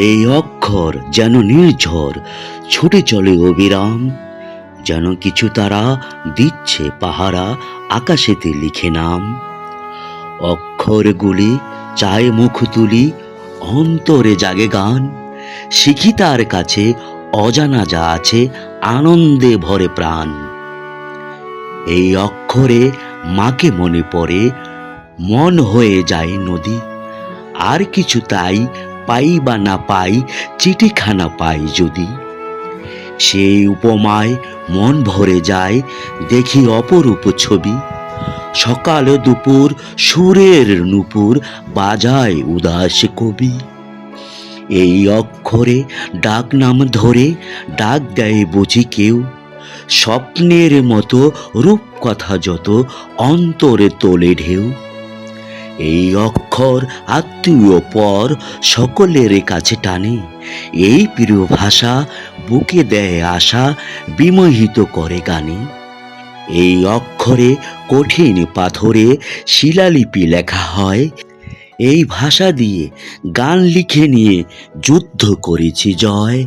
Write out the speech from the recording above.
এই অক্ষর যেন নির্ঝর ছুটে চলে অবিরাম, যেন কিছু তারা দিচ্ছে পাহারা আকাশেতে লিখে নাম। অক্ষরগুলি চায় মুখ তুলি, অন্তরে জাগে গান, শিখি তার কাছে অজানা যা আছে, আনন্দে ভরে প্রাণ। এই অক্ষরে মাকে মনে পড়ে, মন হয়ে যায় নদী। আর কিছু তাই পাই বা না পাই, চিঠিখানা পাই যদি। সেই উপমায় মন ভরে যায়, দেখি অপরূপ ছবি। সকাল দুপুর সুরের নূপুর বাজায় উদাস কবি। এই অক্ষরে ডাক নাম ধরে ডাক দেয় বুঝি কেউ, স্বপ্নের মতো রূপকথা যত অন্তরে তোলে ঢেউ। এই অক্ষর আত্মীয় পর সকলের কাছে টানে, এই প্রিয় ভাষা বুকে দেয় আশা, বিমোহিত করে গানে। এই অক্ষরে কঠিন পাথরে শিলালিপি লেখা হয়, এই ভাষা দিয়ে গান লিখে নিয়ে যুদ্ধ করেছি জয়।